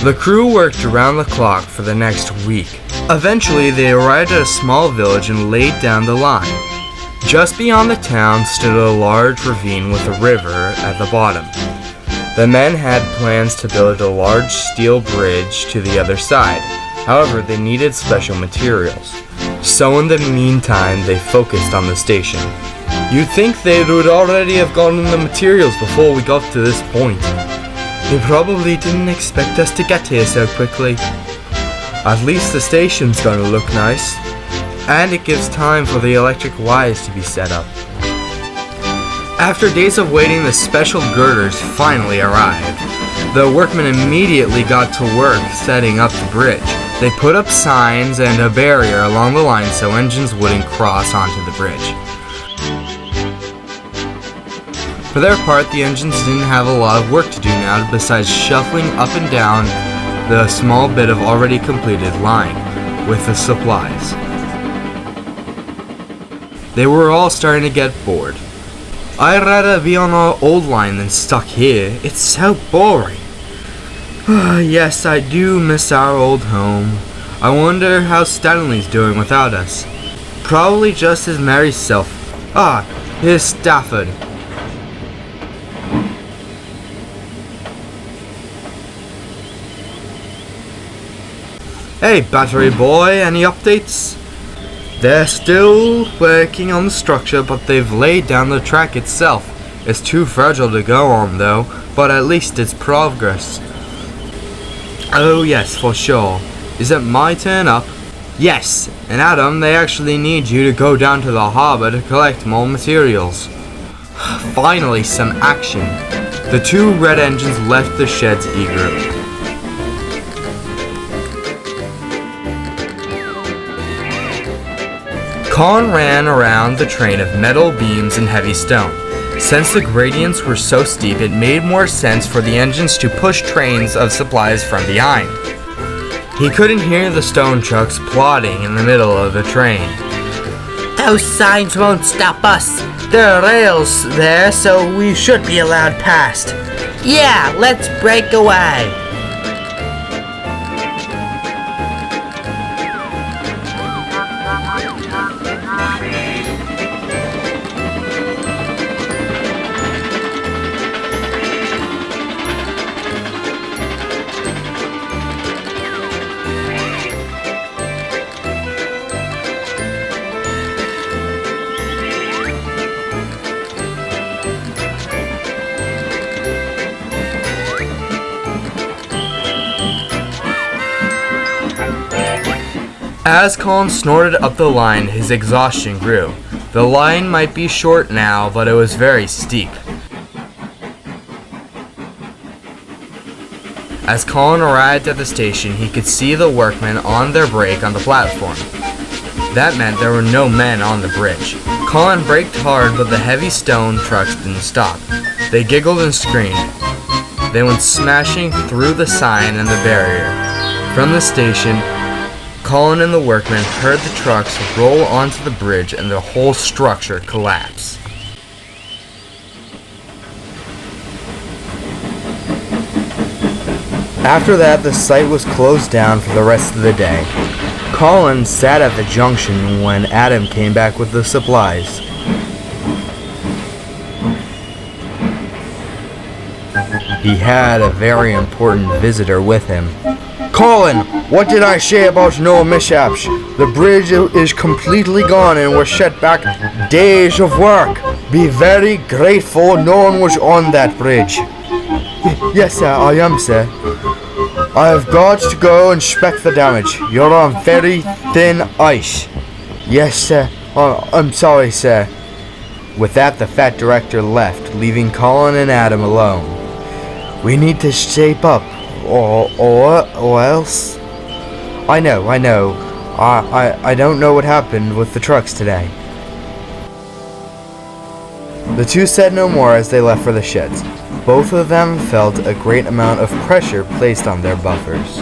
The crew worked around the clock for the next week. Eventually, they arrived at a small village and laid down the line. Just beyond the town stood a large ravine with a river at the bottom. The men had plans to build a large steel bridge to the other side. However, they needed special materials. So in the meantime, they focused on the station. You'd think they would already have gotten the materials before we got to this point. They probably didn't expect us to get here so quickly. At least the station's gonna look nice. And it gives time for the electric wires to be set up. After days of waiting, the special girders finally arrived. The workmen immediately got to work setting up the bridge. They put up signs and a barrier along the line so engines wouldn't cross onto the bridge. For their part, the engines didn't have a lot of work to do now besides shuffling up and down the small bit of already completed line with the supplies. They were all starting to get bored. I'd rather be on our old line than stuck here. It's so boring. Yes, I do miss our old home. I wonder how Stanley's doing without us. Probably just his merry self. Here's Stafford. Hey, battery boy, any updates? They're still working on the structure, but they've laid down the track itself. It's too fragile to go on though, but at least it's progress. Oh yes, for sure. Is it my turn up? Yes, and Adam, they actually need you to go down to the harbor to collect more materials. Finally, some action. The two red engines left the sheds eagerly. Colin ran around the train of metal beams and heavy stone. Since the gradients were so steep, it made more sense for the engines to push trains of supplies from behind. He couldn't hear the stone trucks plodding in the middle of the train. Those signs won't stop us. There are rails there, so we should be allowed past. Yeah, let's break away. As Colin snorted up the line, his exhaustion grew. The line might be short now, but it was very steep. As Colin arrived at the station, he could see the workmen on their break on the platform. That meant there were no men on the bridge. Colin braked hard, but the heavy stone trucks didn't stop. They giggled and screamed. They went smashing through the sign and the barrier. From the station, Colin and the workmen heard the trucks roll onto the bridge and the whole structure collapse. After that, the site was closed down for the rest of the day. Colin sat at the junction when Adam came back with the supplies. He had a very important visitor with him. Colin, what did I say about no mishaps? The bridge is completely gone and we're set back days of work. Be very grateful no one was on that bridge. Yes, sir, I am, sir. I have got to go inspect the damage. You're on very thin ice. Yes, sir. I'm sorry, sir. With that, the fat director left, leaving Colin and Adam alone. We need to shape up. Or else? I know. I don't know what happened with the trucks today. The two said no more as they left for the sheds. Both of them felt a great amount of pressure placed on their buffers.